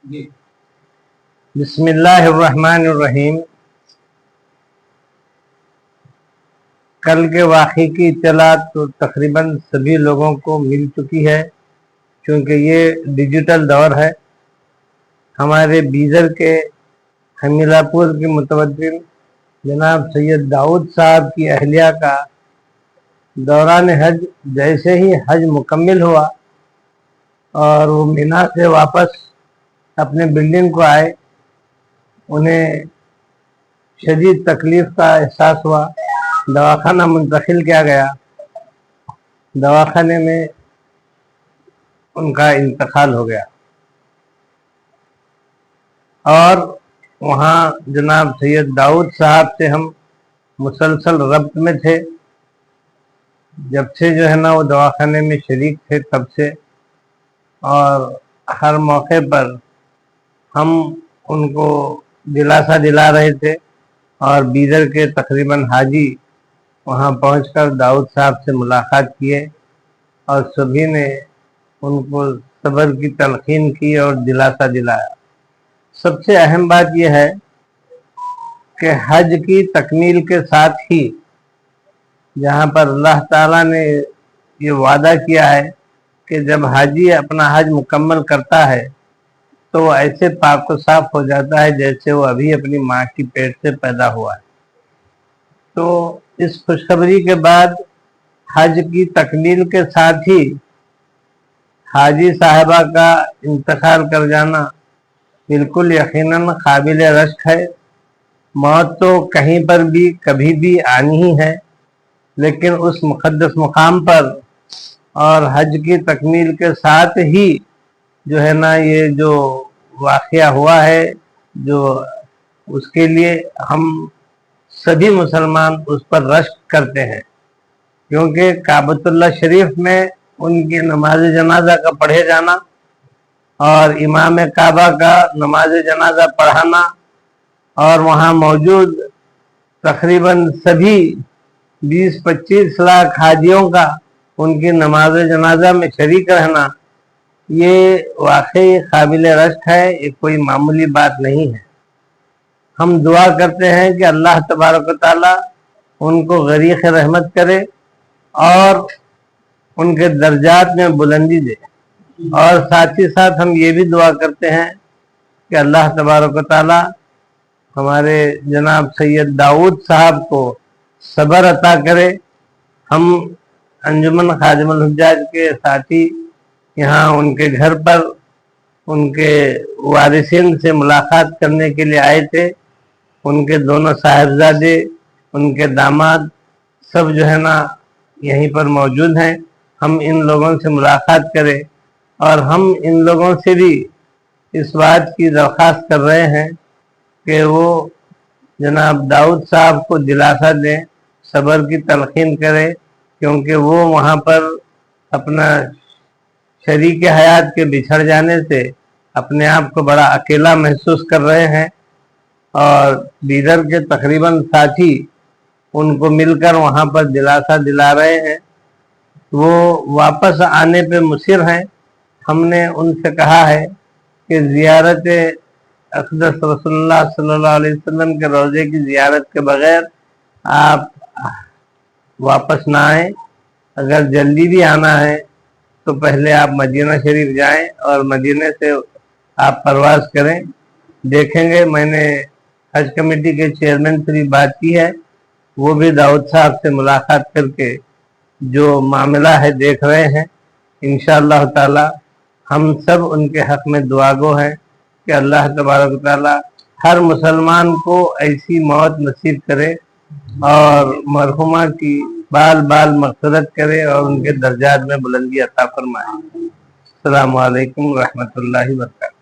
بسم اللہ الرحمن الرحیم۔ کل کے واقعے کی اطلاع تو تقریباً سبھی لوگوں کو مل چکی ہے، چونکہ یہ ڈیجیٹل دور ہے۔ ہمارے بیدر کے حمیلہ پور کے متوجہ جناب سید داؤد صاحب کی اہلیہ کا دوران حج جیسے ہی حج مکمل ہوا اور وہ مینا سے واپس اپنے بلڈنگ کو آئے، انہیں شدید تکلیف کا احساس ہوا۔ دواخانہ منتقل کیا گیا، دواخانے میں ان کا انتقال ہو گیا، اور وہاں جناب سید داؤد صاحب سے ہم مسلسل ربط میں تھے، جب سے جو ہے نا وہ دواخانے میں شریک تھے تب سے، اور ہر موقع پر ہم ان کو دلاسا دلا رہے تھے، اور بیدر کے تقریباً حاجی وہاں پہنچ کر داؤد صاحب سے ملاقات کیے، اور سبھی نے ان کو صبر کی تلقین کی اور دلاسا دلایا۔ سب سے اہم بات یہ ہے کہ حج کی تکمیل کے ساتھ ہی جہاں پر اللہ تعالیٰ نے یہ وعدہ کیا ہے کہ جب حاجی اپنا حج مکمل کرتا ہے تو وہ ایسے پاک و صاف ہو جاتا ہے جیسے وہ ابھی اپنی ماں کی پیٹ سے پیدا ہوا ہے۔ تو اس خوشخبری کے بعد حج کی تکمیل کے ساتھ ہی حاجی صاحبہ کا انتقال کر جانا بالکل یقیناً قابل رشک ہے۔ موت تو کہیں پر بھی کبھی بھی آنی ہی ہے، لیکن اس مقدس مقام پر اور حج کی تکمیل کے ساتھ ہی جو ہے نا یہ جو واقعہ ہوا ہے، جو اس کے لیے ہم سبھی مسلمان اس پر رشک کرتے ہیں، کیونکہ کعبۃ اللہ شریف میں ان کی نماز جنازہ کا پڑھے جانا اور امام کعبہ کا نماز جنازہ پڑھانا اور وہاں موجود تقریباً سبھی 20-25 لاکھ حاجیوں کا ان کی نماز جنازہ میں شریک رہنا، یہ واقعی قابل رشک ہے، یہ کوئی معمولی بات نہیں ہے۔ ہم دعا کرتے ہیں کہ اللہ تبارک و تعالیٰ ان کو غریق رحمت کرے اور ان کے درجات میں بلندی دے، اور ساتھ ہی ساتھ ہم یہ بھی دعا کرتے ہیں کہ اللہ تبارک و تعالیٰ ہمارے جناب سید داؤد صاحب کو صبر عطا کرے۔ ہم انجمن خادم الحجاج کے ساتھی یہاں ان کے گھر پر ان کے وارثین سے ملاقات کرنے کے لیے آئے تھے۔ ان کے دونوں صاحبزادے، ان کے داماد سب جو ہے نا یہیں پر موجود ہیں۔ ہم ان لوگوں سے ملاقات کریں، اور ہم ان لوگوں سے بھی اس بات کی درخواست کر رہے ہیں کہ وہ جناب داؤد صاحب کو دلاسا دیں، صبر کی تلقین کریں، کیونکہ وہ وہاں پر اپنا شریک حیات کے بچھڑ جانے سے اپنے آپ کو بڑا اکیلا محسوس کر رہے ہیں، اور بیدر کے تقریباً ساتھی ان کو مل کر وہاں پر دلاسا دلا رہے ہیں۔ وہ واپس آنے پہ مصر ہیں۔ ہم نے ان سے کہا ہے کہ زیارت اقدس رسول اللہ صلی اللہ علیہ وسلم کے روضے کی زیارت کے بغیر آپ واپس نہ آئیں۔ اگر جلدی بھی آنا ہے تو پہلے آپ مدینہ شریف جائیں اور مدینہ سے آپ پرواز کریں۔ دیکھیں گے، میں نے حج کمیٹی کے چیئرمین سے بھی بات کی ہے، وہ بھی داؤد صاحب سے ملاقات کر کے جو معاملہ ہے دیکھ رہے ہیں۔ انشاءاللہ تعالی ہم سب ان کے حق میں دعا گو ہیں کہ اللہ تبارک و تعالی ہر مسلمان کو ایسی موت نصیب کرے اور مرحومہ کی بال بال مغفرت کرے اور ان کے درجات میں بلندی عطا فرمائے۔ السلام علیکم ورحمۃ اللہ وبرکاتہ۔